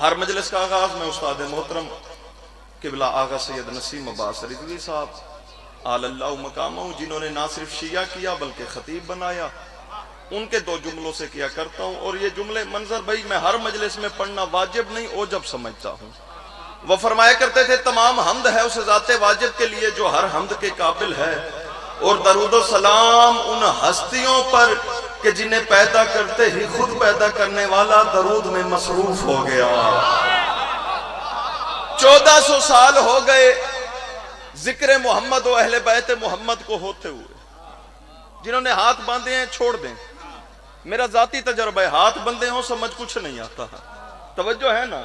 ہر مجلس کا آغاز میں استاد محترم قبلہ آغا سید نسیم عباس رضوی صاحب آل اللہ مقامہ، جنہوں نے نہ صرف شیعہ کیا بلکہ خطیب بنایا، ان کے 2 جملوں سے کیا کرتا ہوں. اور یہ جملے منظر بھائی میں ہر مجلس میں پڑھنا واجب نہیں اوجب سمجھتا ہوں. وہ فرمایا کرتے تھے تمام حمد ہے اس ذات واجب کے لیے جو ہر حمد کے قابل ہے، اور درود و سلام ان ہستیوں پر کہ جنہیں پیدا کرتے ہی خود پیدا کرنے والا درود میں مصروف ہو گیا. 1400 سال ہو گئے ذکر محمد و اہل بیت محمد کو ہوتے ہوئے. جنہوں نے ہاتھ باندھے ہیں چھوڑ دیں، میرا ذاتی تجربہ ہے، ہاتھ بندے ہوں سمجھ کچھ نہیں آتا. توجہ ہے نا.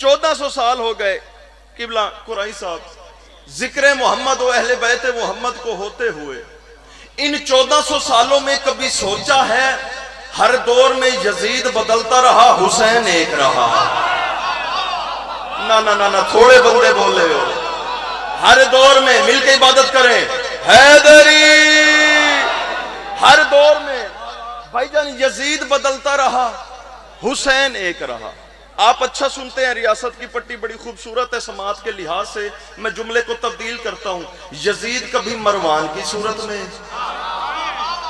1400 سال ہو گئے قبلہ قرائی صاحب ذکر محمد و اہل بیت محمد کو ہوتے ہوئے. ان 1400 سالوں میں کبھی سوچا ہے ہر دور میں یزید بدلتا رہا حسین ایک رہا؟ نہ تھوڑے بندے بولے ہو. ہر دور میں مل کے عبادت کریں حیدری. ہر دور میں بھائی جان یزید بدلتا رہا حسین ایک رہا. آپ اچھا سنتے ہیں، ریاست کی پٹی بڑی خوبصورت ہے سماعت کے لحاظ سے، میں جملے کو تبدیل کرتا ہوں. یزید کبھی مروان کی صورت میں،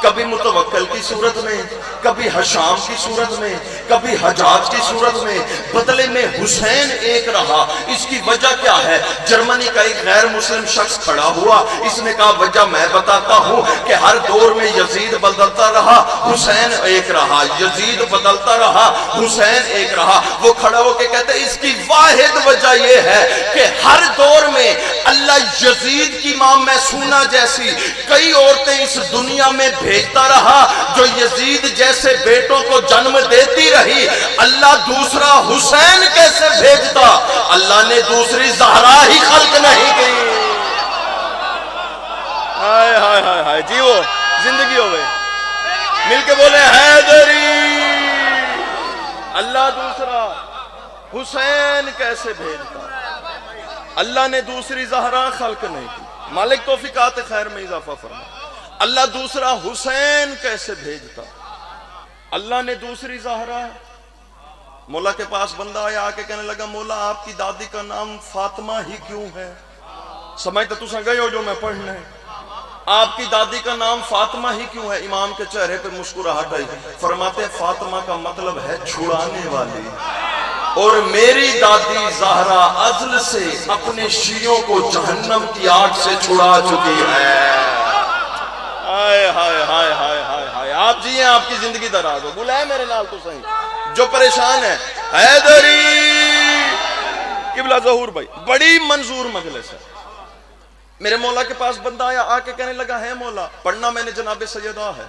کبھی متوکل کی صورت میں، کبھی حشام کی صورت میں، کبھی حجاج کی صورت میں، بدلے میں حسین ایک رہا. اس کی وجہ کیا ہے؟ جرمنی کا ایک غیر مسلم شخص کھڑا ہوا، اس نے کہا وجہ میں بتاتا ہوں کہ ہر دور میں یزید بدلتا رہا حسین ایک رہا، یزید بدلتا رہا حسین ایک رہا. وہ کھڑا ہو کے کہتے ہیں اس کی واحد وجہ یہ ہے کہ ہر دور میں اللہ یزید کی ماں میسونہ جیسی کئی عورتیں اس دنیا میں بھیجتا رہا جو یزید جیسے بیٹوں کو جنم دیتی رہی. اللہ دوسرا حسین کیسے بھیجتا؟ اللہ نے دوسری زہرا ہی خلق نہیں کی. ہائے ہائے ہائے ہائے جی وہ زندگی ہو گئی. مل کے بولے حیدری. اللہ دوسرا حسین کیسے بھیجتا؟ اللہ نے دوسری زہرا خلق نہیں کی. مالک توفیقات خیر میں اضافہ فرما. اللہ دوسرا حسین کیسے بھیجتا؟ اللہ نے دوسری زہرا. مولا کے پاس بندہ آیا آ کے کہنے لگا مولا آپ کی دادی کا نام فاطمہ ہی کیوں ہے؟ سمجھتے تو سن گئے ہو جو میں پڑھنا ہے. آپ کی دادی کا نام فاطمہ ہی کیوں ہے؟ امام کے چہرے پہ مسکراہٹ آئی. فرماتے ہیں فاطمہ کا مطلب ہے چھڑانے والی، اور میری دادی زہرا ازل سے اپنے شیعوں کو جہنم کی آگ سے چھڑا چکی ہے. ہائے ہائے ہائے ہائے ہائے ہائے. آپ جی ہیں، آپ کی زندگی دراز ہو. بلائے میرے نال تو صحیح جو پریشان ہے. حیدری. قبلہ ظہور بھائی بڑی منظور مجلس ہے. میرے مولا کے پاس بندہ آیا آ کے کہنے لگا ہے مولا پڑھنا میں نے جناب سیدہ ہے.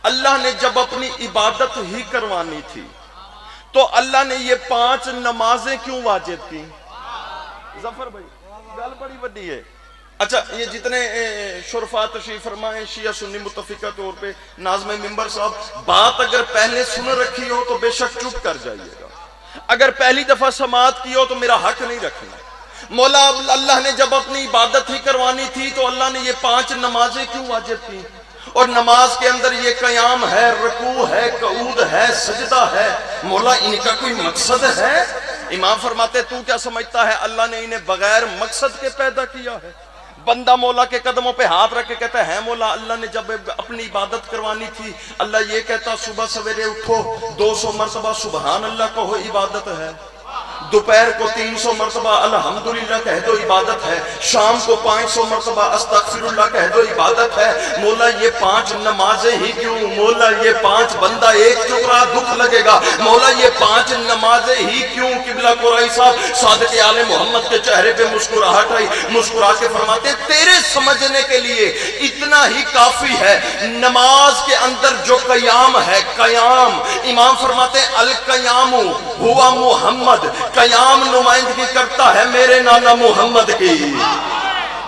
اللہ نے جب اپنی عبادت ہی کروانی تھی تو اللہ نے یہ 5 نمازیں کیوں واجب کی؟ ظفر بھائی گل بڑی وڈی ہے. اچھا یہ جتنے شرفا تشریف فرمائیں شیعہ سنی متفقہ طور پہ ناظم ممبر صاحب بات اگر پہلے سن رکھی ہو تو بے شک چپ کر جائیے گا. اگر پہلی دفعہ سماعت کی ہو تو میرا حق نہیں رکھنا. مولا اللہ نے جب اپنی عبادت ہی کروانی تھی تو اللہ نے یہ 5 نمازیں کیوں واجب کی؟ اور نماز کے اندر یہ قیام ہے، رکوع ہے، قعود ہے، سجدہ ہے. مولا ان کا کوئی مقصد ہے؟ امام فرماتے تو کیا سمجھتا ہے اللہ نے انہیں بغیر مقصد کے پیدا کیا ہے؟ بندہ مولا کے قدموں پہ ہاتھ رکھ کے کہتا ہے مولا اللہ نے جب اپنی عبادت کروانی تھی اللہ یہ کہتا صبح سویرے اٹھو 200 مرتبہ سبحان اللہ کہو عبادت ہے، دوپہر کو 300 مرتبہ الحمدللہ کہہ دو عبادت ہے، شام کو 500 مرتبہ استغفر اللہ کہہ دو عبادت ہے. مولا یہ 5 نمازیں ہی کیوں؟ مولا یہ 5 بندہ ایک ٹکڑا دکھ لگے گا. مولا یہ 5 نمازیں ہی کیوں؟ قبلہ قرائی صاحب صادق آل محمد کے چہرے پہ مسکراہٹ آئی. مسکرا کے فرماتے تیرے سمجھنے کے لیے اتنا ہی کافی ہے. نماز کے اندر جو قیام ہے، قیام امام فرماتے القیام ہوا محمد، قیام نمائندگی کرتا ہے میرے نانا محمد کی.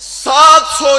700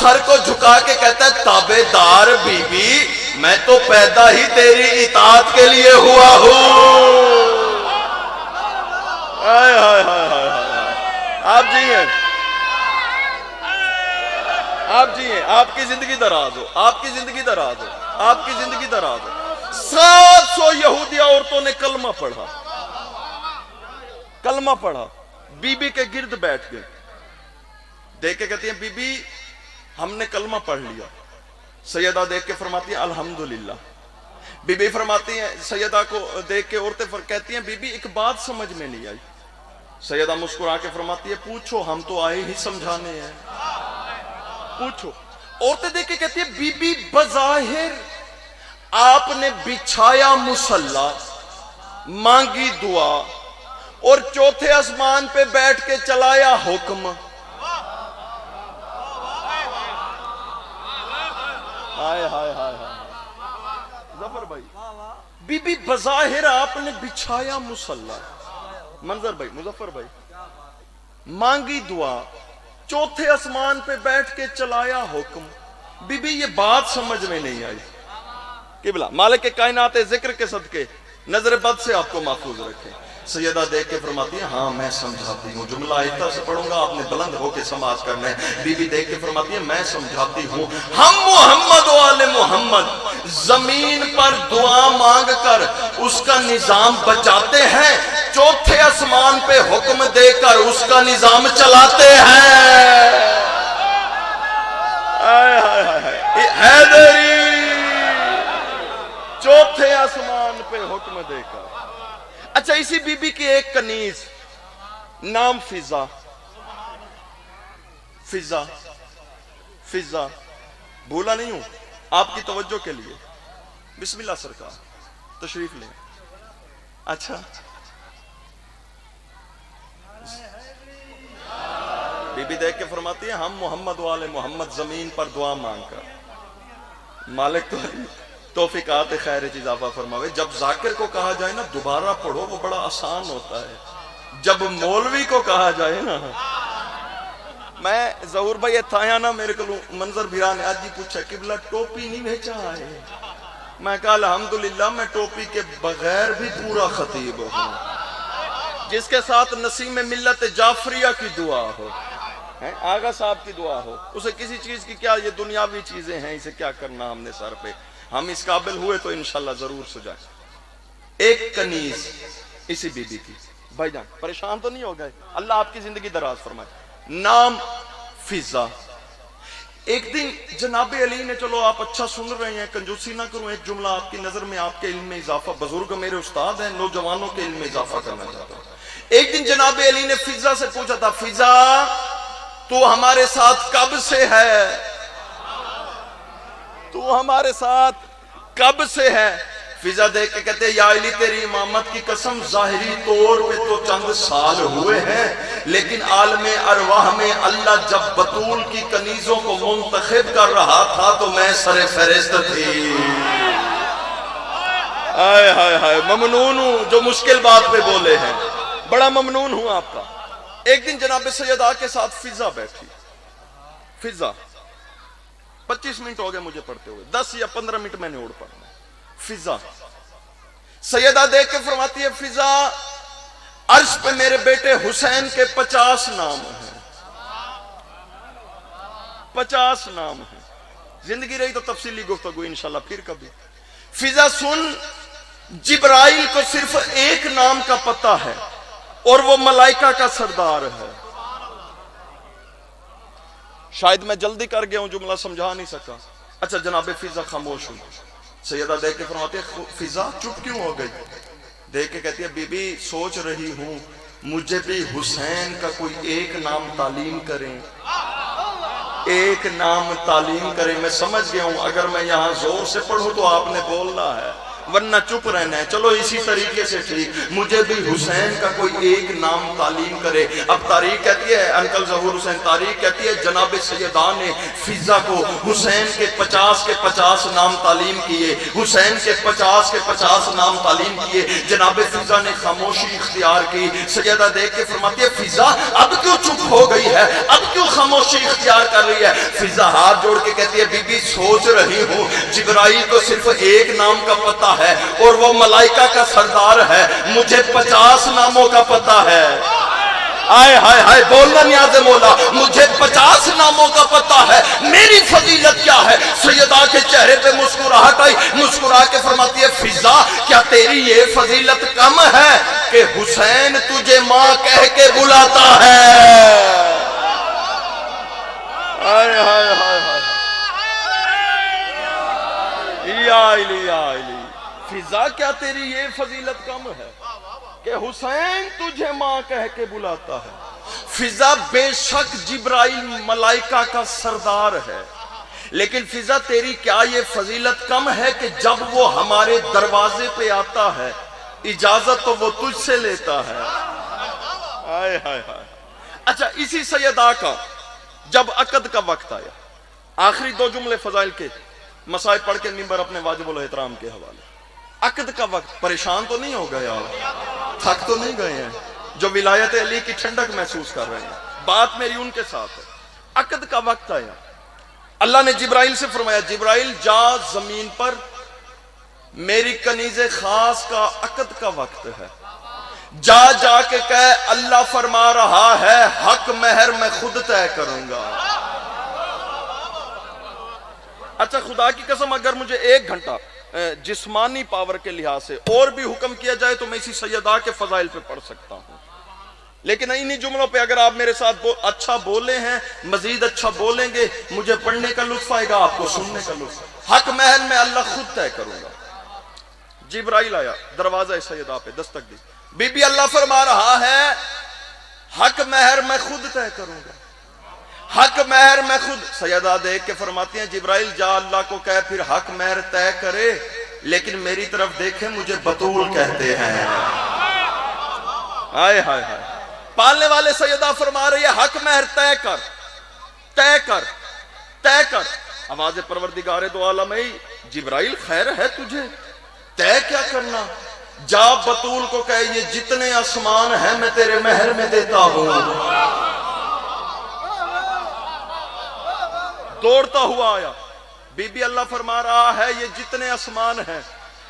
سر کو جھکا کے کہتا ہے تابعدار بی بی میں تو پیدا ہی تیری اطاعت کے لیے ہوا ہوں. آپ جی ہیں آپ جی ہیں آپ کی زندگی دراز ہو آپ کی زندگی دراز ہو آپ کی زندگی دراز ہو. 700 یہودیہ عورتوں نے کلمہ پڑھا بی بی کے گرد بیٹھ گئے دیکھ کے کہتی ہیں بی بی ہم نے کلمہ پڑھ لیا. سیدہ دیکھ کے فرماتی ہیں الحمدللہ. بی بی فرماتی ہیں سیدہ کو دیکھ کے عورتیں کہتی ہیں بی بی ایک بات سمجھ میں نہیں آئی. سیدہ مسکرا کے فرماتی ہے پوچھو ہم تو آئے ہی سمجھانے ہیں پوچھو. عورتیں دیکھ کے کہتی ہیں بی بی بظاہر آپ نے بچھایا مصلی مانگی دعا اور چوتھے آسمان پہ بیٹھ کے چلایا حکم. ہائے ہائے ہائے ظفر بھائی بی بی بظاہر آپ نے بچھایا مصلی منظر بھائی مظفر بھائی مانگی دعا چوتھے آسمان پہ بیٹھ کے چلایا حکم. بی بی یہ بات سمجھ میں نہیں آئی. قبلہ مالک کائنات ذکر کے صدقے نظر بد سے آپ کو محفوظ رکھے. سیدہ دیکھ کے فرماتی ہے ہاں میں سمجھاتی ہوں. جملہ آہستہ سے پڑھوں گا آپ نے بلند ہو کے سماعت کرنا ہے. بی بی دیکھ کے فرماتی ہے میں سمجھاتی ہوں ہم محمد و آل محمد زمین پر دعا مانگ کر اس کا نظام بچاتے ہیں چوتھے آسمان پہ حکم دے کر اس کا نظام چلاتے ہیں. حیدری چوتھے آسمان پہ حکم دے کر. اچھا اسی بی بی کی ایک کنیز نام فضا بھولا نہیں ہوں آپ کی توجہ کے لیے. بسم اللہ سرکار تشریف لیں. اچھا بی بی دیکھ کے فرماتی ہے ہم محمد والے محمد زمین پر دعا مانگ کر مالک تو توفیقات خیر اضافہ فرماوے. جب ذاکر کو کہا جائے نا دوبارہ پڑھو وہ بڑا آسان ہوتا ہے. جب مولوی کو کہا جائے نا میں ظہور بھائی اتھایا نا میرے کو منظر بھیرا نے آج جی پوچھا قبلہ ٹوپی نہیں بھیجا ہے. میں کہا الحمدللہ میں ٹوپی کے بغیر بھی پورا خطیب ہوں جس کے ساتھ نسیم ملت جعفریہ کی دعا ہو آغا صاحب کی دعا ہو. اسے کسی چیز کی کیا یہ دنیاوی چیزیں ہیں اسے کیا کرنا ہم نے سر پہ. ہم اس قابل ہوئے تو انشاءاللہ ضرور سجائیں. ایک کنیز اسی بی بی کی. بھائی جان پریشان تو نہیں ہو گئے اللہ آپ کی زندگی دراز فرمائے. نام فضا. ایک دن جناب علی نے چلو آپ اچھا سن رہے ہیں کنجوسی نہ کروں ایک جملہ آپ کی نظر میں آپ کے علم میں اضافہ بزرگ میرے استاد ہیں نوجوانوں کے علم میں اضافہ کرنا چاہتا ہوں. ایک دن جناب علی نے فضا سے پوچھا تھا فضا تو ہمارے ساتھ کب سے ہے تو ہمارے ساتھ کب سے ہے. فضا دیکھ کے کہتے یا علی تیری امامت کی قسم ظاہری طور پہ تو چند سال ہوئے ہیں لیکن عالم ارواح میں اللہ جب بطول کی کنیزوں کو منتخب کر رہا تھا تو میں سر فہرست تھی. آئے ہائے ہائے ممنون ہوں جو مشکل بات پہ بولے ہیں بڑا ممنون ہوں آپ کا. ایک دن جناب سیدہ کے ساتھ فضا بیٹھی. فضا 25 منٹ ہو گئے مجھے پڑھتے ہوئے 10 یا 15 منٹ میں نے اوڑ پڑھنا. فضا سیدہ دیکھ کے فرماتی ہے فضا عرش پہ میرے بیٹے حسین کے 50 نام ہیں 50 نام ہیں. زندگی رہی تو تفصیلی گفتگو انشاءاللہ پھر کبھی. فضا سن جبرائیل کو صرف ایک نام کا پتہ ہے اور وہ ملائکہ کا سردار ہے. شاید میں جلدی کر گیا ہوں جملہ سمجھا نہیں سکا. اچھا جناب فضا خاموش ہوئی. سیدہ دیکھ کے فرماتی ہے فضا چپ کیوں ہو گئی. دیکھ کے کہتی ہے بی بی سوچ رہی ہوں مجھے بھی حسین کا کوئی ایک نام تعلیم کریں میں سمجھ گیا ہوں اگر میں یہاں زور سے پڑھوں تو آپ نے بولنا ہے ورنہ چپ رہنا ہے. چلو اسی طریقے سے ٹھیک, مجھے بھی حسین کا کوئی ایک نام تعلیم کرے. اب تاریخ کہتی ہے, انکل ظہور حسین, تاریخ کہتی ہے جناب سیدہ نے فضا کو حسین کے 50 کے 50 نام تعلیم کیے, حسین کے 50 کے 50 نام تعلیم کیے. جناب فضا نے خاموشی اختیار کی. سیدہ دیکھ کے فرماتی ہے فضا اب کیوں چپ ہو گئی ہے, اب کیوں خاموشی اختیار کر رہی ہے؟ فضا ہاتھ جوڑ کے کہتی ہے بی بی سوچ رہی ہوں, جبرائیل کو صرف ایک نام کا پتہ ہے اور وہ ملائکہ کا سردار ہے, مجھے 50 ناموں کا پتہ ہے. آئے ہائے ہائے بولنا نیاز مولا, مجھے 50 ناموں کا پتہ ہے, میری فضیلت کیا ہے؟ سیدہ کے چہرے پہ مسکراہٹ آئی, مسکرا کے فرماتی ہے فضا کیا تیری یہ فضیلت کم ہے کہ حسین تجھے ماں کہہ کے بلاتا ہے؟ آئے ہائے ہائے ہائے یا علی, فضا کیا تیری یہ فضیلت کم ہے کہ حسین تجھے ماں کہہ کے بلاتا ہے؟ فضا بے شک جبرائیل ملائکہ کا سردار ہے, لیکن فضا تیری کیا یہ فضیلت کم ہے کہ جب وہ ہمارے دروازے پہ آتا ہے اجازت تو وہ تجھ سے لیتا ہے. آئے ہائے ہائے. اچھا اسی سیدہ کا جب عقد کا وقت آیا, آخری 2 جملے فضائل کے مسائل پڑھ کے ممبر اپنے واجب الاحترام کے حوالے. عقد کا وقت, پریشان تو نہیں ہو گئے آپ, تھک تو نہیں گئے ہیں جو ولایت علی کی ٹھنڈک محسوس کر رہے ہیں؟ بات میری ان کے ساتھ ہے. عقد کا وقت آیا, اللہ نے جبرائیل سے فرمایا جبرائیل جا زمین پر, میری کنیز خاص کا عقد کا وقت ہے, جا جا کے کہے اللہ فرما رہا ہے حق مہر میں خود طے کروں گا. اچھا خدا کی قسم اگر مجھے 1 گھنٹہ جسمانی پاور کے لحاظ سے اور بھی حکم کیا جائے تو میں اسی سیدہ کے فضائل پہ پڑھ سکتا ہوں, لیکن انہی جملوں پہ اگر آپ میرے ساتھ اچھا بولے ہیں, مزید اچھا بولیں گے, مجھے پڑھنے کا لطف آئے گا, آپ کو سننے کا لطف. حق مہر میں اللہ خود طے کروں گا. جبرائیل آیا, دروازہ سیدہ پہ دستک دی, بی بی اللہ فرما رہا ہے حق مہر میں خود طے کروں گا, حق مہر میں خود. سیدہ دیکھ کے فرماتی ہیں جبرائیل جا اللہ کو کہے پھر حق مہر طے کرے, لیکن میری طرف دیکھے مجھے بطول کہتے ہیں. آئے ہائے ہائے. پالنے والے سیدہ فرما رہی ہے حق مہر طے کر, طے کر, طے کر. آواز پروردگار دو عالم ہے جبرائیل خیر ہے تجھے, طے کیا کرنا؟ جا بطول کو کہے یہ جتنے آسمان ہیں میں تیرے مہر میں دیتا ہوں. دوڑتا ہوا آیا, بی بی اللہ فرما رہا ہے یہ جتنے آسمان ہیں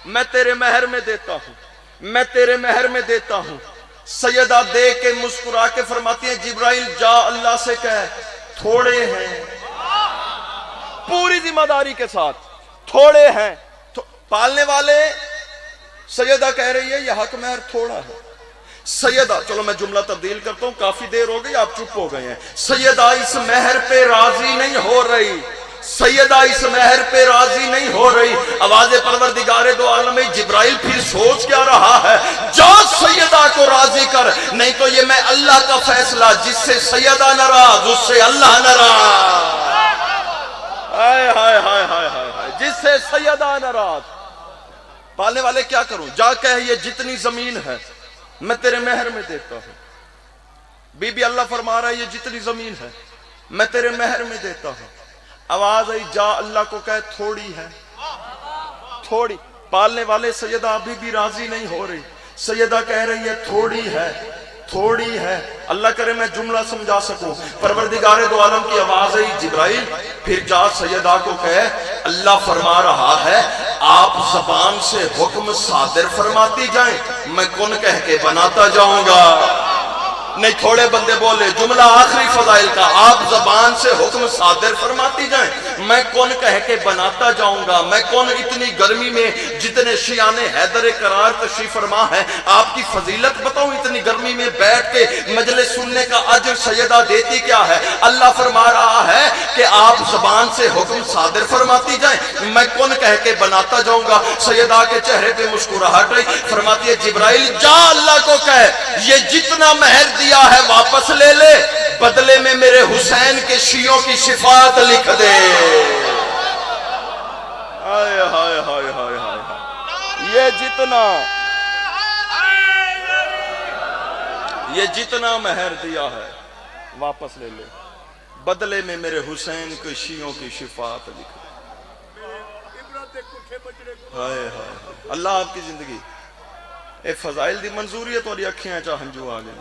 میں تیرے مہر میں دیتا ہوں, میں تیرے مہر میں دیتا ہوں. سیدہ دیکھ کے مسکرا کے فرماتی ہے جبرائیل جا اللہ سے کہے تھوڑے ہیں, پوری ذمہ داری کے ساتھ, تھوڑے ہیں. پالنے والے سیدہ کہہ رہی ہے یہ حق مہر تھوڑا ہے. سیدہ, چلو میں جملہ تبدیل کرتا ہوں, کافی دیر ہو گئی آپ چپ ہو گئے ہیں. سیدہ اس مہر پہ راضی نہیں ہو رہی, سیدہ اس مہر پہ راضی نہیں ہو رہی. آواز پروردگار دو عالم جبرائیل پھر سوچ کیا رہا ہے؟ جا سیدہ کو راضی کر, نہیں تو یہ میں اللہ کا فیصلہ, جس سے سیدہ ناراض اس سے اللہ ناراض. ہائے ہائے ہائے ہائے ہائے, جس سے سیدہ ناراض. پالنے والے کیا کروں؟ جا کہہ یہ جتنی زمین ہے میں تیرے مہر میں دیتا ہوں. بی بی اللہ فرما رہا ہے یہ جتنی زمین ہے میں تیرے مہر میں دیتا ہوں. آواز آئی جا اللہ کو کہے تھوڑی ہے, تھوڑی. پالنے والے سیدہ ابھی بھی راضی نہیں ہو رہی, سیدہ کہہ رہی ہے تھوڑی ہے, تھوڑی ہے. اللہ کرے میں جملہ سمجھا سکوں. پروردگار دو عالم کی آواز آئی جبرائیل پھر جا سیدہ کو کہے اللہ فرما رہا ہے آپ زبان سے حکم صادر فرماتی جائیں, میں کن کہہ کے بناتا جاؤں گا. نہیں تھوڑے بندے بولے, جملہ آخری فضائل کا, آپ زبان سے حکم صادر فرماتی جائیں, میں کون کہہ کے بناتا جاؤں گا. میں کون اتنی گرمی میں جتنے شیعان حیدر قرار تشریف فرما ہے آپ کی فضیلت بتاؤں, اتنی گرمی میں بیٹھ کے مجلس سننے کا اجر سیدہ دیتی کیا ہے. اللہ فرما رہا ہے کہ آپ زبان سے حکم صادر فرماتی جائیں, میں کون کہہ کے بناتا جاؤں گا. سیدہ کے چہرے پہ مسکراہٹ رہی, فرماتی ہے جبرائیل جا اللہ کو کہے یہ جتنا مہر دیا ہے واپس لے لے, بدلے میں میرے حسین کے شیعوں کی شفاعت لکھ دے. جتنا، یہ جتنا مہر دیا ہے واپس لے لے، بدلے میں میرے حسین کے شیعوں کی شفاعت لکھ دے۔ ہائے ہائے، اللہ آپ کی زندگی اے فضائل دی منظوری ہے، تھوڑی اکھیاں چاہ ہنجو آ گئے۔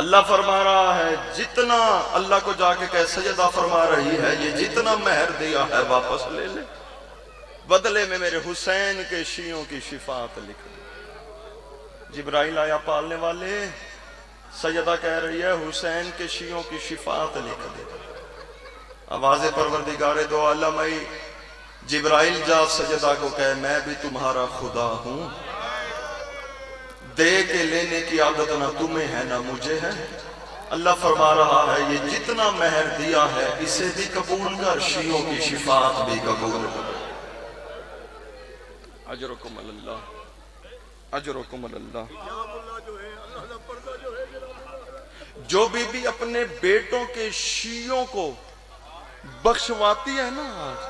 اللہ فرما رہا ہے جتنا، اللہ کو جا کے کہ سجدہ فرما رہی ہے یہ جتنا مہر دیا ہے واپس لے لے، بدلے میں میرے حسین کے شیعوں کی شفاعت لکھ دے۔ جبرائیل آیا پالنے والے، سجدہ کہہ رہی ہے حسین کے شیعوں کی شفاعت لکھ دے۔ آواز پروردگار دو عالم آئی، جبرائیل جا سجدہ کو کہے میں بھی تمہارا خدا ہوں، دے کے لینے کی عادت نہ تمہیں ہے نہ مجھے ہے۔ اللہ فرما رہا ہے یہ جتنا مہر دیا ہے اسے بھی قبول کر، شیعوں کی شفاعت بھی قبول کر۔ اجرکم اللہ، اجرکم اللہ۔ جو بی بی اپنے بیٹوں کے شیعوں کو بخشواتی ہے نا آج،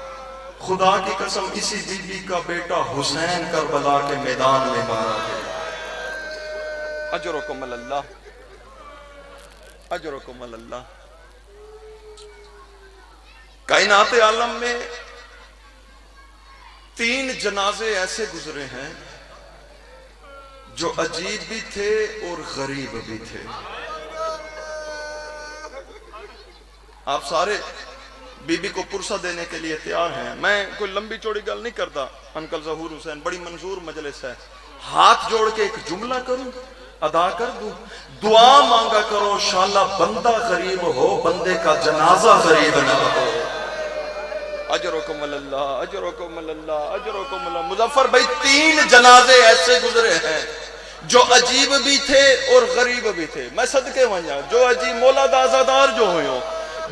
خدا کی قسم اسی بی بی کا بیٹا حسین کربلا کے میدان میں مارا گیا۔ اجرکم اللہ، اجرکم اللہ۔ کائنات عالم میں 3 جنازے ایسے گزرے ہیں جو عجیب بھی تھے اور غریب بھی تھے۔ آپ سارے بی بی کو پرسہ دینے کے لیے تیار ہیں، میں کوئی لمبی چوڑی گل نہیں کرتا۔ انکل ظہور حسین بڑی منظور مجلس ہے، ہاتھ جوڑ کے ایک جملہ کروں، ادا کر دوں، دعا مانگا کرو انشاءاللہ بندہ غریب ہو بندے کا جنازہ غریب نہ ہو۔ اجرکم اللہ، اجرکم اللہ، اجرکم اللہ۔ مظفر بھائی 3 جنازے ایسے گزرے ہیں جو عجیب بھی تھے اور غریب بھی تھے۔ میں صدقے وہاں جو عجیب مولا دازادار جو ہوئے،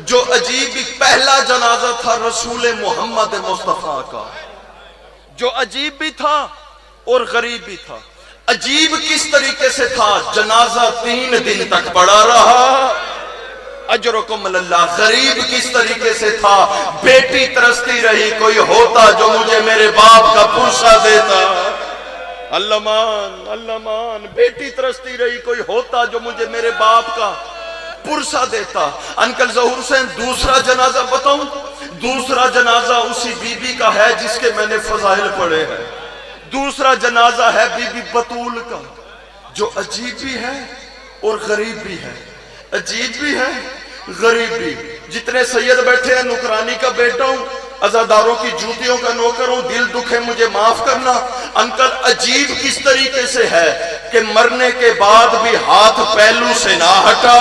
جو عجیب بھی، پہلا جنازہ تھا رسول محمد مصطفیٰ کا، جو عجیب بھی تھا اور غریب بھی تھا۔ عجیب کس طریقے سے تھا؟ جنازہ 3 دن تک پڑا رہا، اجرکم اللہ۔ غریب کس طریقے سے تھا؟ بیٹی ترستی رہی کوئی ہوتا جو مجھے میرے باپ کا پرسہ دیتا۔ اللہ مان، اللہ مان، بیٹی ترستی رہی کوئی ہوتا جو مجھے میرے باپ کا پرسہ دیتا۔ انکل ظہور حسین دوسرا جنازہ بتاؤں؟ دوسرا جنازہ اسی بی بی کا ہے جس کے میں نے فضائل پڑھے ہیں۔ دوسرا جنازہ ہے بی بی بطول کا، جو عجیب بھی ہے اور غریب بھی ہے، عجیب بھی ہے غریب بھی۔ جتنے سید بیٹھے ہیں نوکرانی کا بیٹا ہوں، عزاداروں کی جوتیوں کا نوکر ہوں، دل دکھے مجھے معاف کرنا۔ انکل عجیب کس طریقے سے ہے کہ مرنے کے بعد بھی ہاتھ پہلو سے نہ ہٹا۔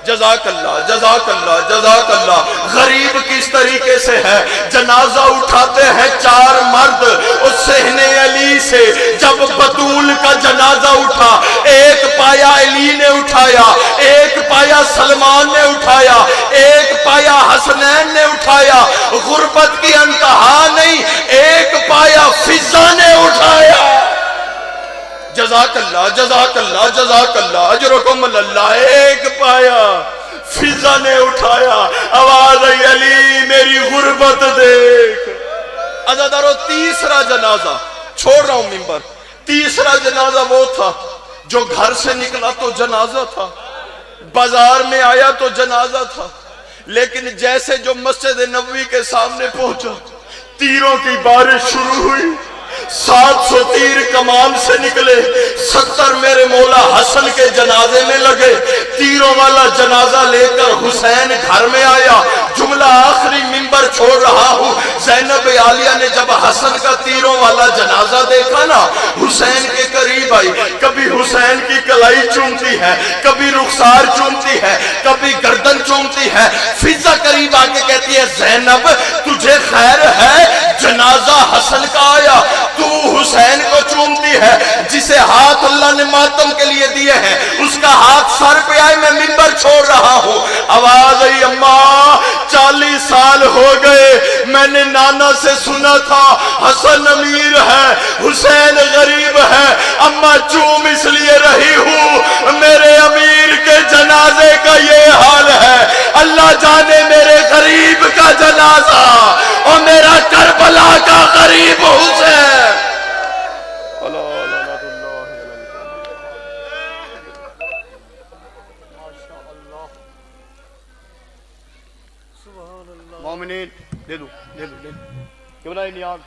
جزاک اللہ، جزاک اللہ، جزاک اللہ۔ غریب کس طریقے سے ہے؟ جنازہ اٹھاتے ہیں 4 مرد اس صحن علی سے۔ جب بطول کا جنازہ اٹھا، ایک پایا علی نے اٹھایا، ایک پایا سلمان نے اٹھایا، ایک پایا حسنین نے اٹھایا۔ غربت کی انتہا نہیں، ایک پایا فضا نے اٹھایا۔ جزاک اللہ، جزاک اللہ، جزاک اللہ، اجرکم اللہ۔ ایک پایا فضا نے اٹھایا، آواز آئی علی میری غربت دیکھ۔ عزادارو تیسرا جنازہ، چھوڑ رہا ہوں ممبر، تیسرا جنازہ وہ تھا جو گھر سے نکلا تو جنازہ تھا، بازار میں آیا تو جنازہ تھا، لیکن جیسے جو مسجد نبوی کے سامنے پہنچا تیروں کی بارش شروع ہوئی۔ 700 تیر کمان سے نکلے، 70 میرے مولا حسن کے جنازے میں لگے۔ تیروں والا جنازہ لے کر حسین گھر میں آیا۔ جملہ آخری منبر چھوڑ رہا ہوں، زینب عالیہ نے جب حسن کا تیروں والا جنازہ دیکھا نا، حسین کے قریب آئی، کبھی حسین کی کلائی چومتی ہے، کبھی رخسار چومتی ہے، کبھی گردن چومتی ہے۔ فضا قریب آ کے کہتی ہے زینب تجھے خیر ہے؟ جنازہ حسن کا آیا، تو حسین کو چومتی ہے۔ جسے ہاتھ اللہ نے ماتم کے لیے دیے ہیں اس کا ہاتھ سر پہ آئے، میں منبر چھوڑ رہا ہوں۔ آواز آئی اماں 40 سال ہو گئے میں نے نانا سے سنا تھا حسن امیر ہے حسین غریب ہے، اماں چوم اس لیے رہی ہوں میرے امیر کے جنازے کا یہ حال ہے۔ اللہ جانے میرے غریب کا جنازہ اور میرا کربلا کا غریب حسین۔ مومنین دے دو دے دو دے دو کیوں نہ نیاز